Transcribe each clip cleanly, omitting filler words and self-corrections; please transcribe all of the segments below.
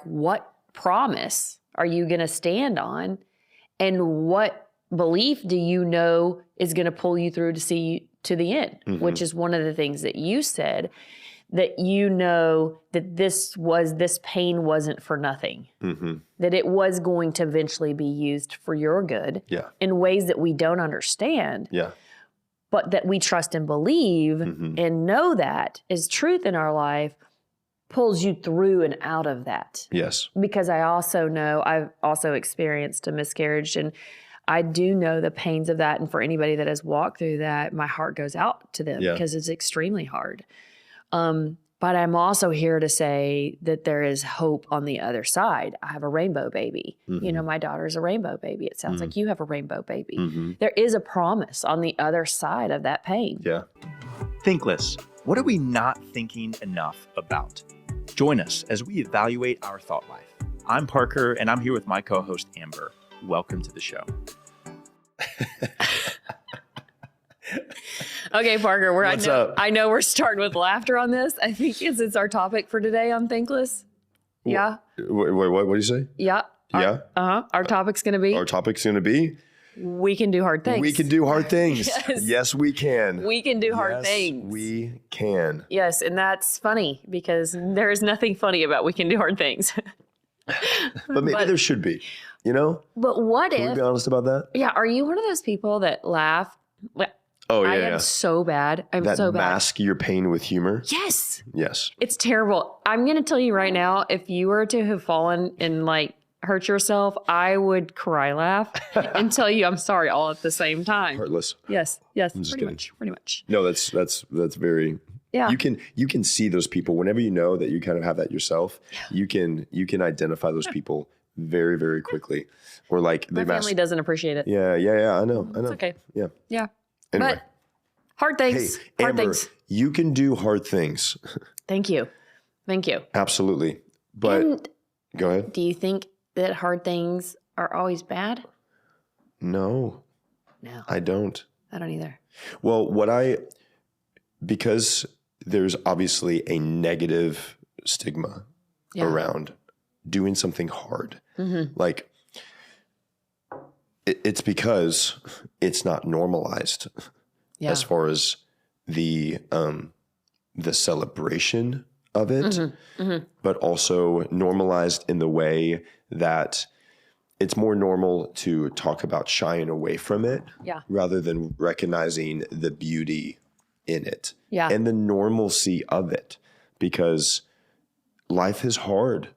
what promise are you going to stand on? And what belief do you know is going to pull you through to see to the end, which is one of the things that you said, that you know that this pain wasn't for nothing, that it was going to eventually be used for your good in ways that we don't understand, but that we trust and believe and know that is truth in our life, pulls you through and out of that. Yes. Because I also know, I've also experienced a miscarriage, and I do know the pains of that. And for anybody that has walked through that, my heart goes out to them because it's extremely hard. But I'm also here to say that there is hope on the other side. I have a rainbow baby. You know, my daughter's a rainbow baby. It sounds like you have a rainbow baby. There is a promise on the other side of that pain. Yeah. THINKLESS. What are we not thinking enough about? Join us as we evaluate our thought life. I'm Parker, and I'm here with my co-host, Amber. Welcome to the show. Okay, Parker, What's up? I know we're starting with laughter on this. I think it's our topic for today on THINKLESS. Yeah. Wait, what do you say? Yeah. Yeah. Our topic's going to be, Our topic's going to be, we can do hard things. we can do hard things. Yes. Yes, we can. We can do hard Yes, things. we can. Yes, and that's funny because there is nothing funny about we can do hard things. But maybe there should be, you know? But what Can we if, be honest about that? yeah, are you one of those people that laugh? Oh, yeah, I yeah. am so bad. I'm That so bad. mask your pain with humor? Yes. Yes. It's terrible. I'm going to tell you right now, if you were to have fallen and like hurt yourself, I would cry laugh and tell you I'm sorry all at the same time. Heartless. Yes. just Pretty kidding. much. No, that's very. Yeah. You can see those people whenever you know that you kind of have that yourself. You can identify those people very, very quickly. Or like My family doesn't appreciate it. Yeah. I know. It's okay. Yeah. Yeah. Anyway. But hard things. Hey, Hard Amber, things. you can do hard things. Thank you. Absolutely. But And go ahead. do you think that hard things are always bad? No, No, I don't. I don't either. Well, because there's obviously a negative stigma around doing something hard. Like it's because it's not normalized as far as the celebration of it, but also normalized in the way that it's more normal to talk about shying away from it rather than recognizing the beauty in it and the normalcy of it, because life is hard.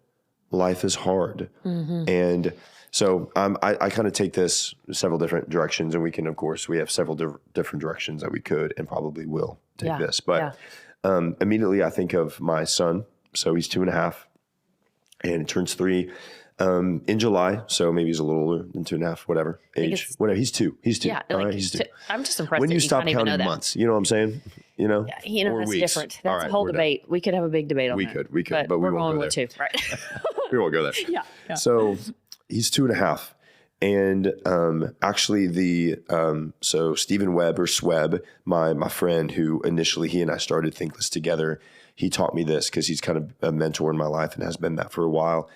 And so I kind of take this several different directions, and we have several different directions that we could and probably will take this. But immediately I think of my son. So he's 2.5 and turns 3 in July. So maybe he's a little older than 2.5, whatever age. Whatever. He's 2. Yeah, All like, right, he's 2. I'm just impressed When that you you stop can't even know counting that. months, you know what I'm saying? You know? Yeah, Or that's weeks. different. All That's right, a whole we're debate. We could have a big debate on We that. could, but we're we won't going go with 2, right? We won't go there. Yeah. So he's 2.5. And actually so Stephen Webb or Sweb, my friend who initially he and I started THINKLESS together, he taught me this because he's kind of a mentor in my life and has been that for a while.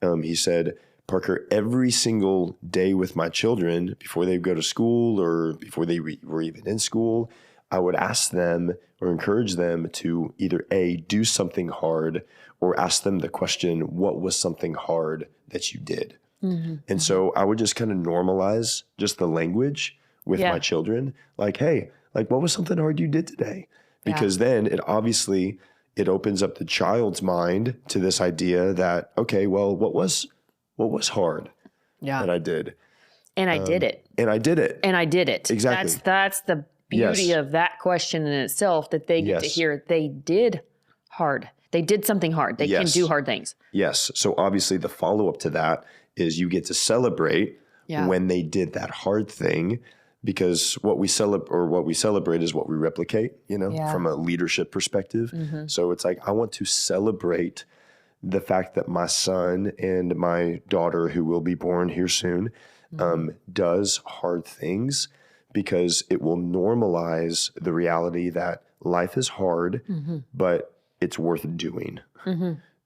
He said, Parker, every single day with my children, before they go to school or before they were even in school, I would ask them or encourage them to either A, do something hard, or ask them the question, what was something hard that you did? And so I would just kind of normalize just the language with my children. Like, hey, like what was something hard you did today? Because then it opens up the child's mind to this idea that, okay, well, what was hard that I did? And I did it. And I did it. And I did it. Exactly. That's the beauty of that question in itself, that they get to hear they did hard. They did something hard. They can do hard things. Yes. So obviously the follow-up to that is you get to celebrate when they did that hard thing, because what we celebrate is what we replicate, from a leadership perspective. So it's like, I want to celebrate the fact that my son and my daughter, who will be born here soon, does hard things, because it will normalize the reality that life is hard, but it's worth doing.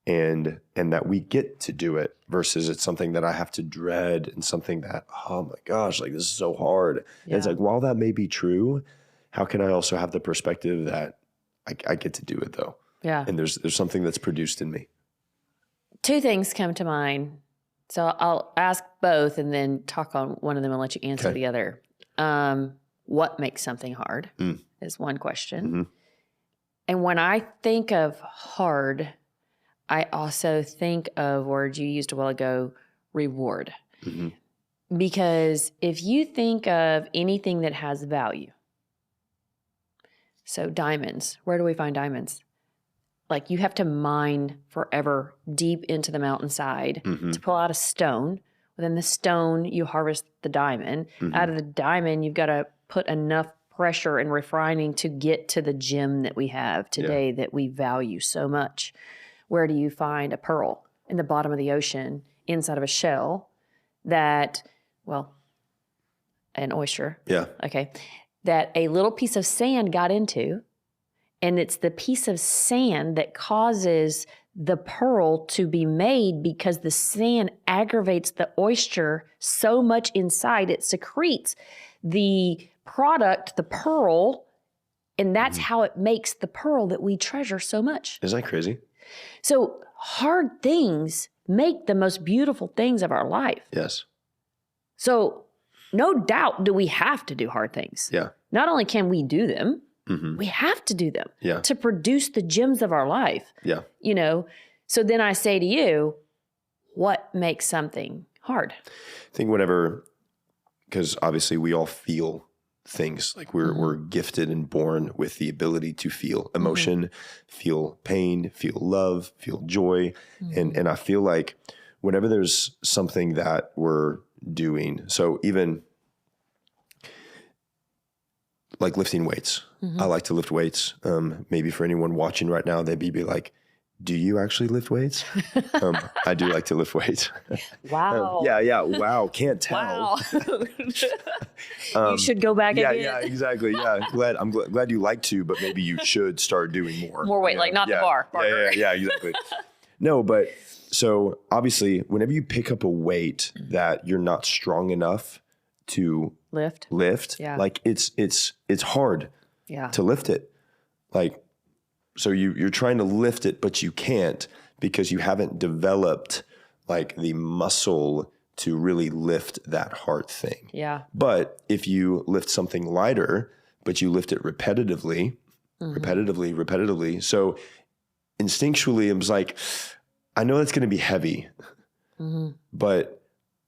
and that we get to do it versus it's something that I have to dread and something that, oh my gosh, like this is so hard. And it's like, while that may be true, how can I also have the perspective that I get to do it though? Yeah. And there's something that's produced in me. Two things come to mind. So I'll ask both and then talk on one of them and let you answer the other. What makes something hard is one question. Mm-hmm. And when I think of hard, I also think of words you used a while ago, reward. Mm-hmm. Because if you think of anything that has value, so diamonds, where do we find diamonds? Like you have to mine forever deep into the mountainside to pull out a stone. Within the stone, you harvest the diamond. Out of the diamond, you've got to put enough pressure and refining to get to the gem that we have today that we value so much. Where do you find a pearl? In the bottom of the ocean, inside of a shell that, well, an oyster. Yeah. Okay. That a little piece of sand got into, and it's the piece of sand that causes the pearl to be made because the sand aggravates the oyster so much inside it secretes the product, the pearl, and that's how it makes the pearl that we treasure so much. Isn't that crazy? So hard things make the most beautiful things of our life. Yes. So no doubt do we have to do hard things. Yeah. Not only can we do them, we have to do them to produce the gems of our life. Yeah. You know, so then I say to you, what makes something hard? I think whenever, because obviously we all feel things, like we're gifted and born with the ability to feel emotion, feel pain, feel love, feel joy. And I feel like whenever there's something that we're doing, so even like lifting weights, I like to lift weights. Maybe for anyone watching right now, they'd be like, do you actually lift weights? I do like to lift weights. Wow. Yeah. Wow. Can't tell. Wow. You should go back again. Yeah, exactly. Yeah. I'm glad you like to, but maybe you should start doing more. More weight, like not the bar. Yeah, exactly. No, but so obviously whenever you pick up a weight that you're not strong enough to lift, like it's hard to lift it. Like, so you're trying to lift it, but you can't because you haven't developed like the muscle to really lift that hard thing. Yeah. But if you lift something lighter, but you lift it repetitively, so instinctually it was like, I know it's going to be heavy, but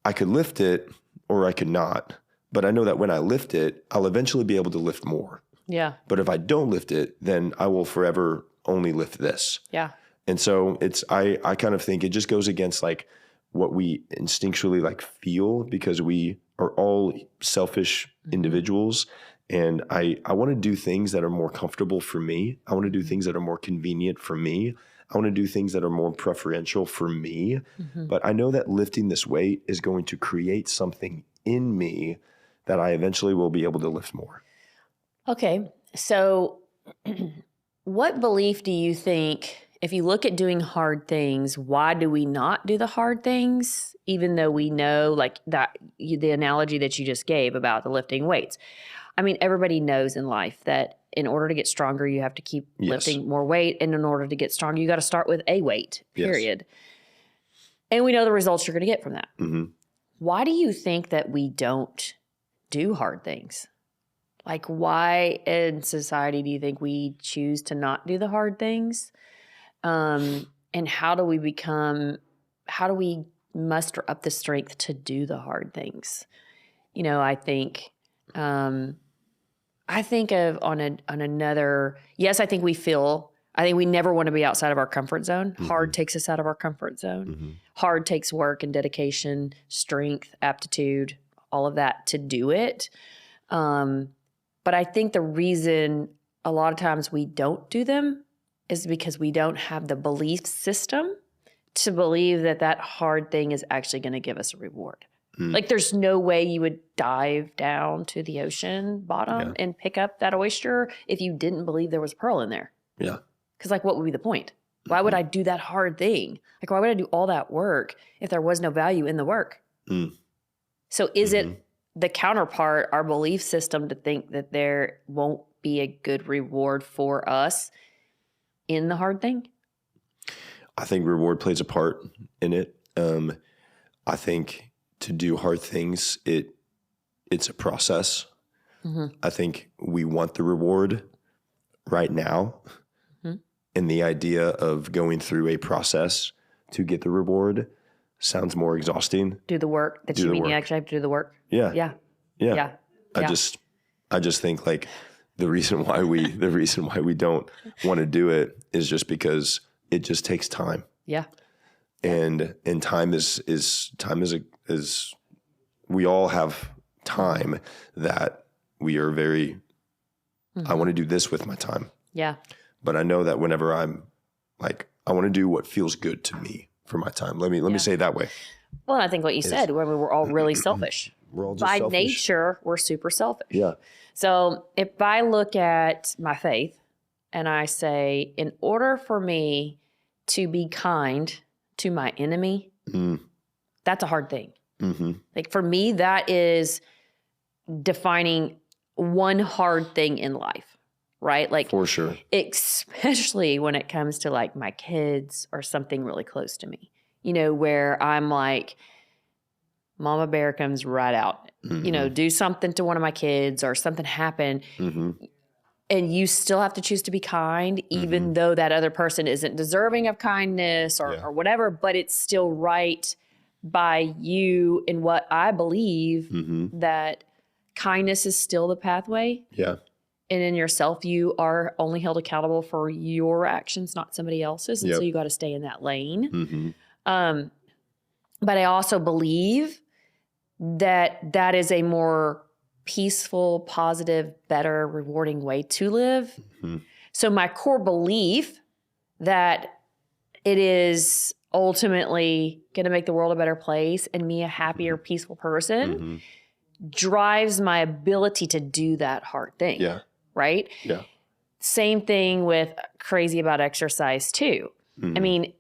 I could lift it or I could not. But I know that when I lift it, I'll eventually be able to lift more. Yeah. But if I don't lift it, then I will forever only lift this. Yeah. And so I kind of think it just goes against like what we instinctually like feel, because we are all selfish individuals. And I want to do things that are more comfortable for me. I want to do things that are more convenient for me. I want to do things that are more preferential for me. But I know that lifting this weight is going to create something in me that I eventually will be able to lift more. Okay. So what belief do you think, if you look at doing hard things, why do we not do the hard things? Even though we know, like that, the analogy that you just gave about the lifting weights. I mean, everybody knows in life that in order to get stronger, you have to keep lifting more weight. And in order to get stronger, you got to start with a weight, period. And we know the results you're going to get from that. Why do you think that we don't do hard things? Like, why in society do you think we choose to not do the hard things? And how do we muster up the strength to do the hard things? You know, I think of on another, yes, I think we never want to be outside of our comfort zone. Hard takes us out of our comfort zone. Hard takes work and dedication, strength, aptitude, all of that to do it. But I think the reason a lot of times we don't do them is because we don't have the belief system to believe that that hard thing is actually going to give us a reward. Like there's no way you would dive down to the ocean bottom and pick up that oyster if you didn't believe there was a pearl in there. Yeah. Because like, what would be the point? Why would I do that hard thing? Like, why would I do all that work if there was no value in the work? So is it the counterpart, our belief system, to think that there won't be a good reward for us in the hard thing? I think reward plays a part in it. I think to do hard things, it's a process. I think we want the reward right now. And the idea of going through a process to get the reward sounds more exhausting. Do the work that you mean you actually have to do the work? Yeah. Yeah. I just think like the reason why we don't want to do it is just because it just takes time. Yeah. And time is we all have time that we are very, I want to do this with my time. Yeah. But I know that whenever I'm like, I want to do what feels good to me for my time. Let me say it that way. Well, I think what you said, when we were all really selfish. We're all just By selfish. nature, we're super selfish. Yeah. So if I look at my faith and I say, in order for me to be kind to my enemy, that's a hard thing. Like for me, that is defining one hard thing in life, right? Like For sure. especially when it comes to like my kids or something really close to me, where I'm like, Mama Bear comes right out, do something to one of my kids or something happened. And you still have to choose to be kind, even though that other person isn't deserving of kindness or whatever, but it's still right by you in what I believe that kindness is still the pathway. Yeah. And in yourself, you are only held accountable for your actions, not somebody else's. And so you got to stay in that lane. But I also believe that is a more peaceful, positive, better, rewarding way to live. So my core belief that it is ultimately going to make the world a better place and me a happier, peaceful person drives my ability to do that hard thing. Yeah. Right? Yeah. Same thing with crazy about exercise too. I mean,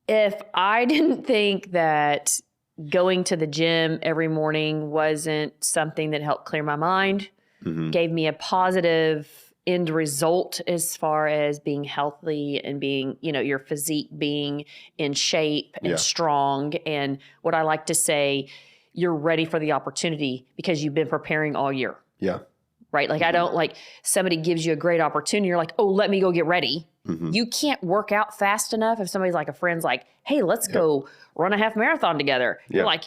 if I didn't think that going to the gym every morning wasn't something that helped clear my mind, gave me a positive end result as far as being healthy and being, your physique being in shape and strong. And what I like to say, you're ready for the opportunity because you've been preparing all year. Yeah. Right? Like I don't like somebody gives you a great opportunity. You're like, oh, let me go get ready. You can't work out fast enough. If somebody's like a friend's like, hey, let's go run a half marathon together. You're like,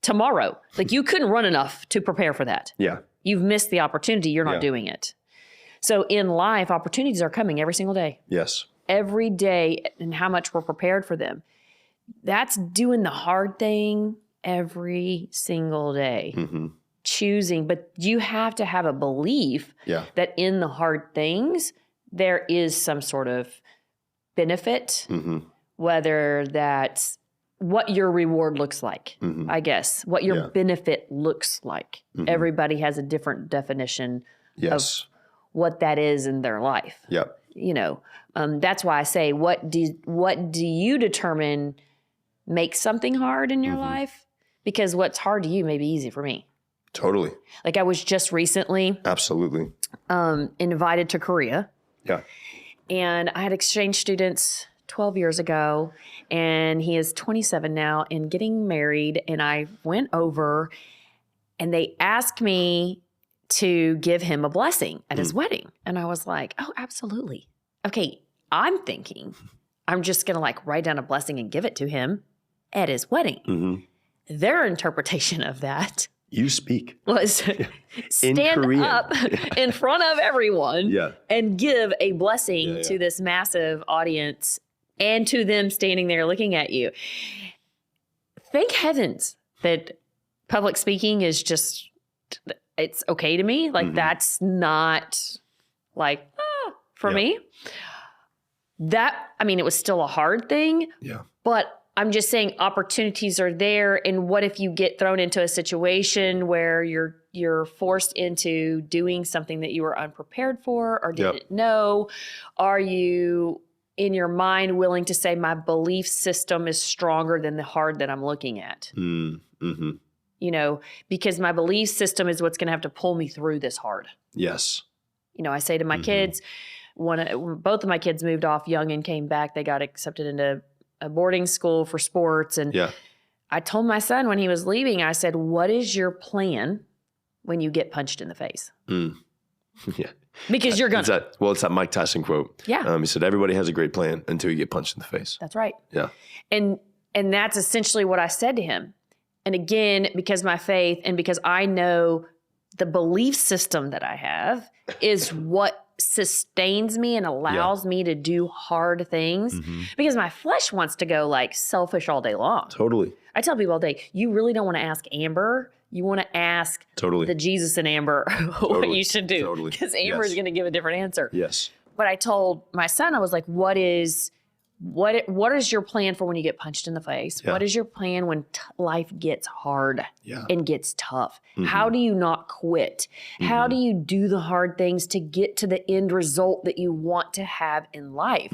tomorrow. Like you couldn't run enough to prepare for that. Yeah. You've missed the opportunity. You're not doing it. So in life, opportunities are coming every single day. Yes. Every day, and how much we're prepared for them. That's doing the hard thing every single day. Choosing, but you have to have a belief that in the hard things, there is some sort of benefit, whether that's what your reward looks like, I guess, what your benefit looks like. Everybody has a different definition of what that is in their life. Yep. That's why I say, what do you determine makes something hard in your life? Because what's hard to you may be easy for me. Totally. Like I was just recently Absolutely. Invited to Korea. Yeah. And I had exchange students 12 years ago, and he is 27 now and getting married. And I went over and they asked me to give him a blessing at his wedding. And I was like, oh, absolutely. Okay. I'm thinking I'm just going to like write down a blessing and give it to him at his wedding. Their interpretation of that You speak. was stand up in front of everyone and give a blessing to this massive audience and to them standing there looking at you. Thank heavens that public speaking is just, it's okay to me. Like that's not like, for me. It was still a hard thing. Yeah. But I'm just saying opportunities are there. And what if you get thrown into a situation where you're forced into doing something that you were unprepared for or didn't know? Are you in your mind willing to say my belief system is stronger than the hard that I'm looking at. Mm-hmm. You know, because my belief system is what's going to have to pull me through this hard. Yes. You know, I say to my kids, both of my kids moved off young and came back. They got accepted into a boarding school for sports. And I told my son when he was leaving, I said, what is your plan when you get punched in the face? Yeah. Because you're going to. It's that Mike Tyson quote. Yeah. He said, everybody has a great plan until you get punched in the face. That's right. Yeah. And that's essentially what I said to him. And again, because my faith and because I know the belief system that I have is what sustains me and allows me to do hard things, because my flesh wants to go like selfish all day long. Totally. I tell people all day, you really don't want to ask Amber. You want to ask the Jesus in Amber what you should do. Because Amber is going to give a different answer. Yes. But I told my son, I was like, what is your plan for when you get punched in the face? Yeah. What is your plan when life gets hard and gets tough? How do you not quit? How do you do the hard things to get to the end result that you want to have in life?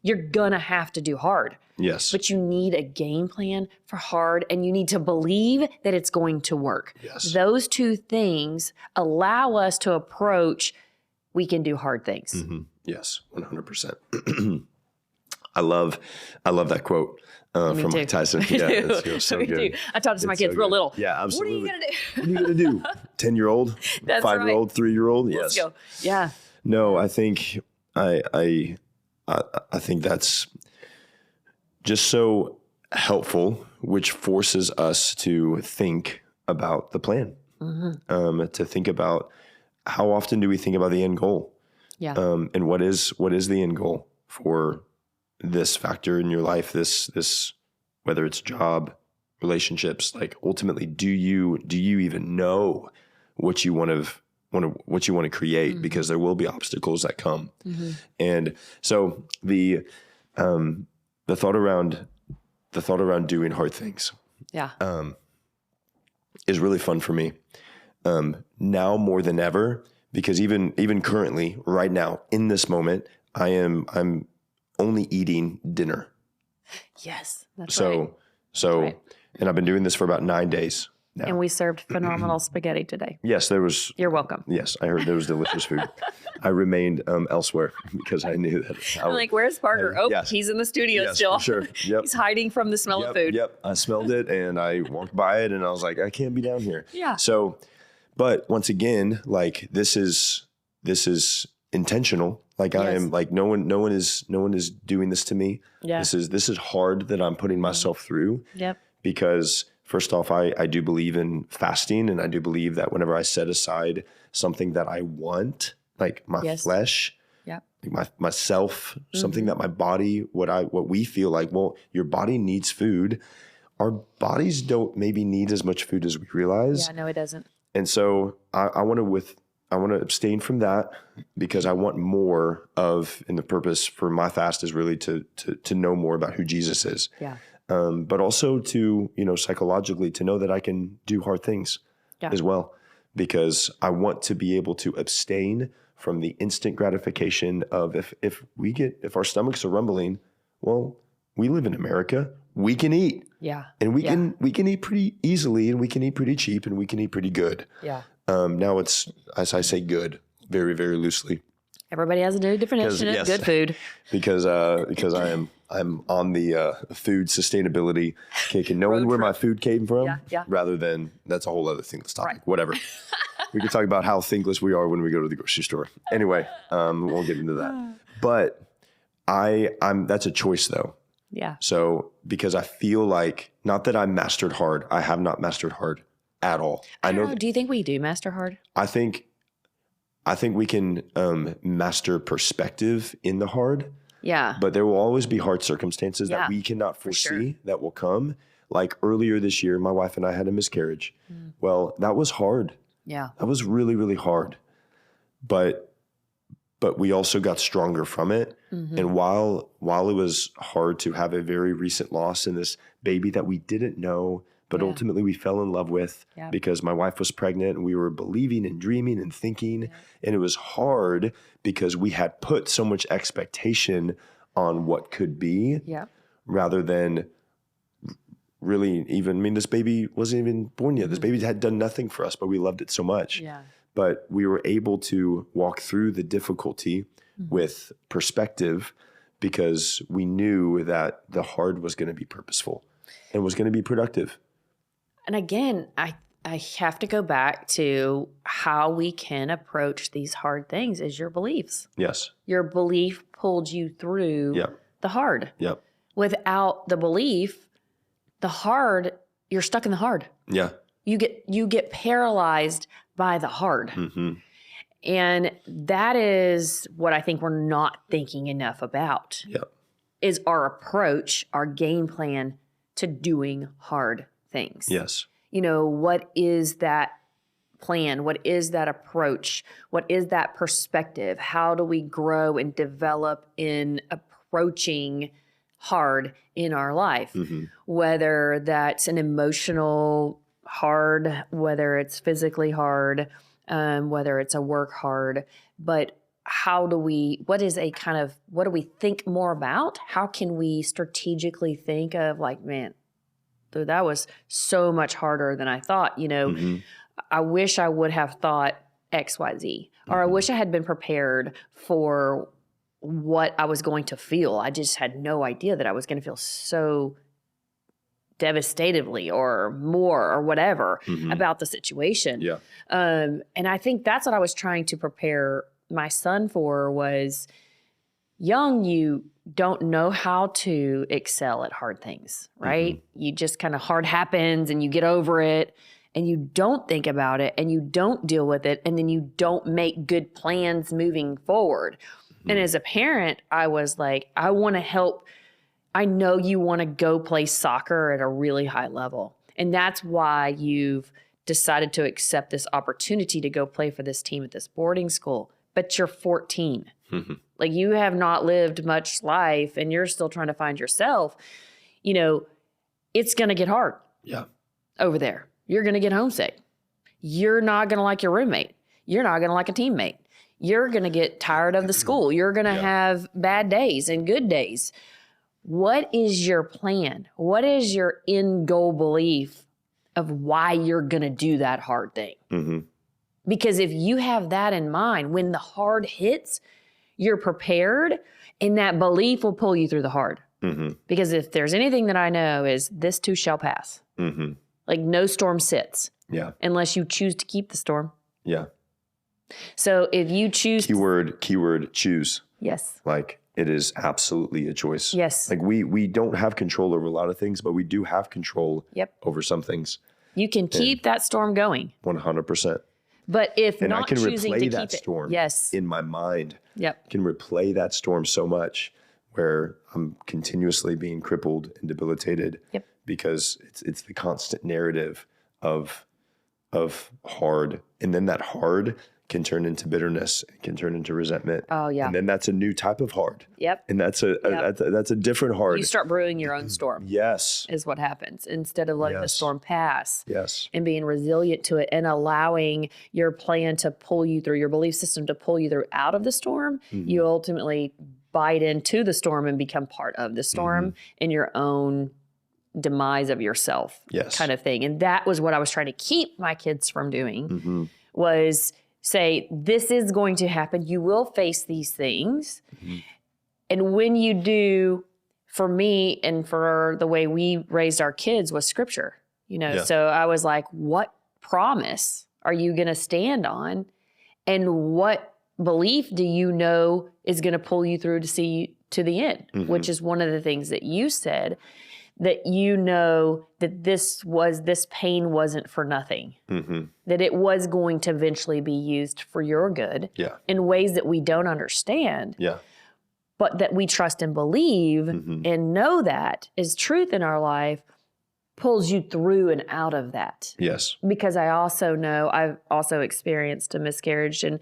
You're going to have to do hard. Yes. But you need a game plan for hard, and you need to believe that it's going to work. Yes. Those two things allow us to approach, we can do hard things. Yes, 100%. I love that quote from Mike Tyson. Yeah, it feels so good. I talk to my kids real little. Yeah, absolutely. What are you going to do? What are you going to do? 10-year-old, 5-year-old, 3-year-old? Yes. Let's go. Yeah. No, I think I think that's just so helpful, which forces us to think about the plan, to think about how often do we think about the end goal, and what is the end goal for this factor in your life, this whether it's job, relationships, like ultimately, do you even know what you want to create? Because there will be obstacles that come, and so the thought around doing hard things, is really fun for me now more than ever, because even currently, right now, in this moment, I'm only eating dinner. Yes, that's right. So, and I've been doing this for about 9 days now. And we served phenomenal spaghetti today. Yes, there was. You're welcome. Yes, I heard there was delicious food. I remained elsewhere because I knew that. I'm like, where's Parker? He's in the studio still. For sure. Yep. He's hiding from the smell of food. Yep. I smelled it and I walked by it and I was like, I can't be down here. Yeah. So, but once again, like this is intentional. Like I am like no one is doing this to me. Yeah. This is hard that I'm putting myself through. Yep. Because first off, I do believe in fasting, and I do believe that whenever I set aside something that I want, like my flesh, like myself, something that my body, what we feel like, well, your body needs food. Our bodies don't maybe need as much food as we realize. Yeah, no, it doesn't. And so I want to abstain from that, because I want more of, and the purpose for my fast is really to know more about who Jesus is. Yeah. But also to, psychologically to know that I can do hard things as well, because I want to be able to abstain from the instant gratification of if our stomachs are rumbling, well, we live in America, we can eat. Yeah. And we can eat pretty easily, and we can eat pretty cheap, and we can eat pretty good. Yeah. Now it's, as I say, good, very, very loosely. Everybody has a different definition of good food. Because I'm on the food sustainability kick, and knowing where my food came from, rather than, that's a whole other thing. Let's talk, whatever. We can talk about how thinkless we are when we go to the grocery store. Anyway, we'll get into that. But I'm that's a choice though. Yeah. So because I feel like, not that I mastered hard, I have not mastered hard at all. I know. Do you think we do master hard? I think we can master perspective in the hard. Yeah. But there will always be hard circumstances that we cannot foresee that will come. Like earlier this year, my wife and I had a miscarriage. Well, that was hard. Yeah. That was really, really hard. But we also got stronger from it. And while it was hard to have a very recent loss in this baby that we didn't know, but ultimately we fell in love with, because my wife was pregnant and we were believing and dreaming and thinking. And it was hard because we had put so much expectation on what could be Yeah. rather than really even, I mean, this baby wasn't even born yet. This baby had done nothing for us, but we loved it so much. Yeah. But we were able to walk through the difficulty with perspective because we knew that the hard was going to be purposeful and was going to be productive. And again, I have to go back to how we can approach these hard things is your beliefs. Yes. Your belief pulled you through Yep. the hard. Yep. Without the belief, the hard, you're stuck in the hard. Yeah. You get paralyzed by the hard. Mm-hmm. And that is what I think we're not thinking enough about. Yep. Is our approach, our game plan to doing hard things. Yes. You know, what is that plan? What is that approach? What is that perspective? How do we grow and develop in approaching hard in our life? Mm-hmm. Whether that's an emotional hard, whether it's physically hard, whether it's a work hard, but what do we think more about? How can we strategically think of like, man, dude, that was so much harder than I thought, you know, I wish I would have thought X, Y, Z, or I wish I had been prepared for what I was going to feel. I just had no idea that I was going to feel so devastatingly or more or whatever about the situation. Yeah. And I think that's what I was trying to prepare my son for was young, you don't know how to excel at hard things, right? You just kind of hard happens and you get over it and you don't think about it and you don't deal with it and then you don't make good plans moving forward. And as a parent, I was like, I want to help. I know you want to go play soccer at a really high level. And that's why you've decided to accept this opportunity to go play for this team at this boarding school. But you're 14. Like you have not lived much life and you're still trying to find yourself. You know, it's going to get hard. Yeah. Over there. You're going to get homesick. You're not going to like your roommate. You're not going to like a teammate. You're going to get tired of the school. You're going to have bad days and good days. What is your plan? What is your end goal belief of why you're going to do that hard thing? Because if you have that in mind, when the hard hits, you're prepared and that belief will pull you through the hard. Because if there's anything that I know is this too shall pass. Like no storm sits. Yeah. Unless you choose to keep the storm. Yeah. So if you choose keyword choose. Yes. Like it is absolutely a choice. Yes. Like we don't have control over a lot of things, but we do have control over some things. You can keep that storm going. 100%. But if And not I can choosing to replay keep that it, storm in my mind. Yep. I can replay that storm so much where I'm continuously being crippled and debilitated because it's the constant narrative of hard. And then that hard can turn into bitterness, it can turn into resentment. Oh yeah. And then that's a new type of hard. Yep. And that's a different hard. You start brewing your own storm. Yes. Is what happens instead of letting the storm pass. Yes. And being resilient to it and allowing your plan to pull you through, your belief system to pull you through out of the storm, you ultimately bite into the storm and become part of the storm in your own demise of yourself kind of thing. And that was what I was trying to keep my kids from doing was say, this is going to happen. You will face these things. And when you do, for me and for the way we raised our kids was scripture, you know? So I was like, what promise are you going to stand on? And what belief do you know is going to pull you through to see to the end, which is one of the things that you said, that you know that this pain wasn't for nothing, that it was going to eventually be used for your good in ways that we don't understand, but that we trust and believe and know that is truth in our life, pulls you through and out of that. Yes. Because I also know, I've also experienced a miscarriage and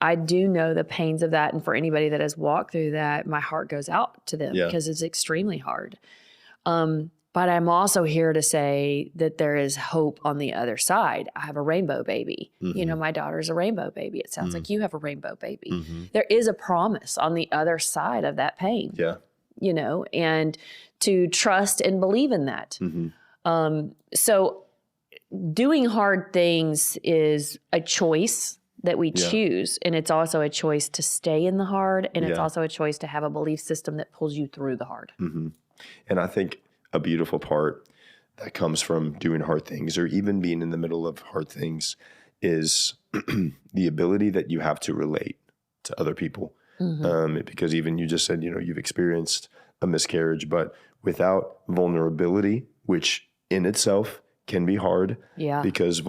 I do know the pains of that. And for anybody that has walked through that, my heart goes out to them because it's extremely hard. But I'm also here to say that there is hope on the other side. I have a rainbow baby. You know, my daughter's a rainbow baby. It sounds like you have a rainbow baby. There is a promise on the other side of that pain. and to trust and believe in that. So doing hard things is a choice that we choose. And it's also a choice to stay in the hard. And it's also a choice to have a belief system that pulls you through the hard. And I think a beautiful part that comes from doing hard things, or even being in the middle of hard things, is the ability that you have to relate to other people. Because even you just said, you've experienced a miscarriage, but without vulnerability, which in itself can be hard, because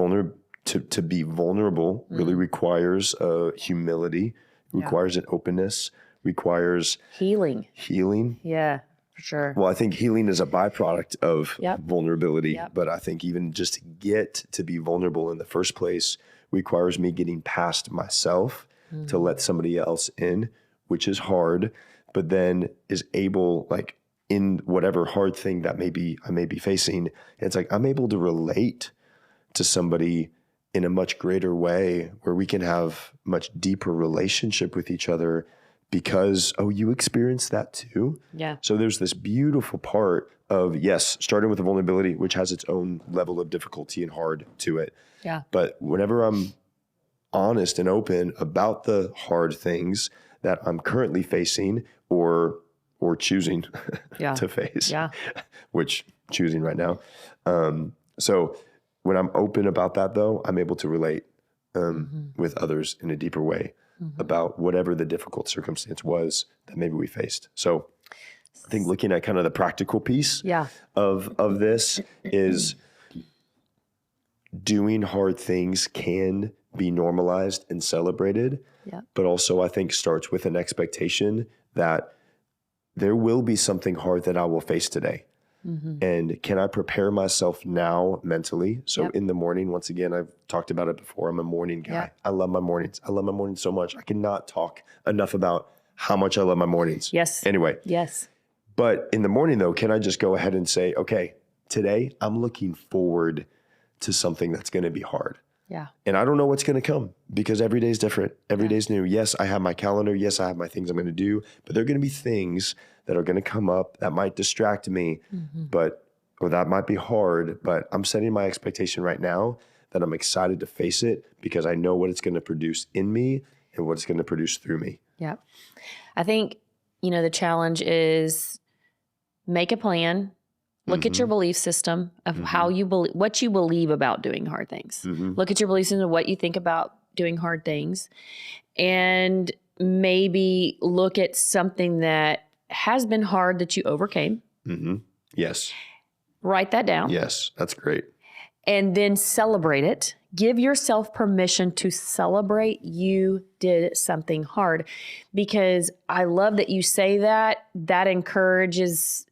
to be vulnerable really requires humility, requires an openness, requires healing. Yeah, for sure. Well, I think healing is a byproduct of vulnerability, but I think even just to get to be vulnerable in the first place requires me getting past myself to let somebody else in, which is hard, but then is able, like, in whatever hard thing that I may be facing, it's like I'm able to relate to somebody in a much greater way, where we can have much deeper relationship with each other because, you experienced that too. Yeah. So there's this beautiful part of, starting with the vulnerability, which has its own level of difficulty and hard to it. Yeah. But whenever I'm honest and open about the hard things that I'm currently facing or choosing to face, which choosing right now. So when I'm open about that, though, I'm able to relate with others in a deeper way about whatever the difficult circumstance was that maybe we faced. So I think looking at kind of the practical piece of this is doing hard things can be normalized and celebrated, but also I think starts with an expectation that there will be something hard that I will face today. And can I prepare myself now mentally? So in the morning, once again, I've talked about it before. I'm a morning guy. I love my mornings. I love my mornings so much. I cannot talk enough about how much I love my mornings. Yes. Anyway. Yes. But in the morning, though, can I just go ahead and say, okay, today I'm looking forward to something that's going to be hard. Yeah. And I don't know what's going to come, because every day is different. Every day is new. Yes, I have my calendar. Yes, I have my things I'm going to do, but there are going to be things that are going to come up that might distract me, or that might be hard, but I'm setting my expectation right now that I'm excited to face it because I know what it's going to produce in me and what it's going to produce through me. Yeah. I think, the challenge is make a plan. Look at your belief system of how you believe, what you believe about doing hard things. Look at your belief system of what you think about doing hard things, and maybe look at something that has been hard that you overcame. Yes. Write that down. Yes, that's great. And then celebrate it. Give yourself permission to celebrate you did something hard, because I love that you say that. That encourages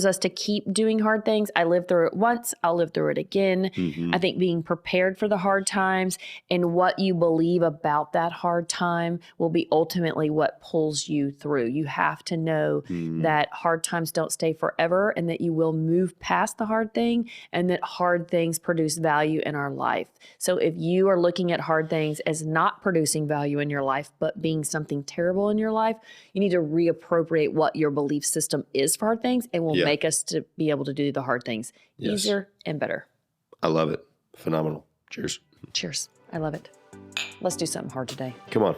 us to keep doing hard things. I lived through it once. I'll live through it again. I think being prepared for the hard times and what you believe about that hard time will be ultimately what pulls you through. You have to know that hard times don't stay forever, and that you will move past the hard thing, and that hard things produce value in our life. So if you are looking at hard things as not producing value in your life, but being something terrible in your life, you need to reappropriate what your belief system is for hard things, and will make us to be able to do the hard things easier and better. I love it. Phenomenal. Cheers. Cheers. I love it. Let's do something hard today. Come on.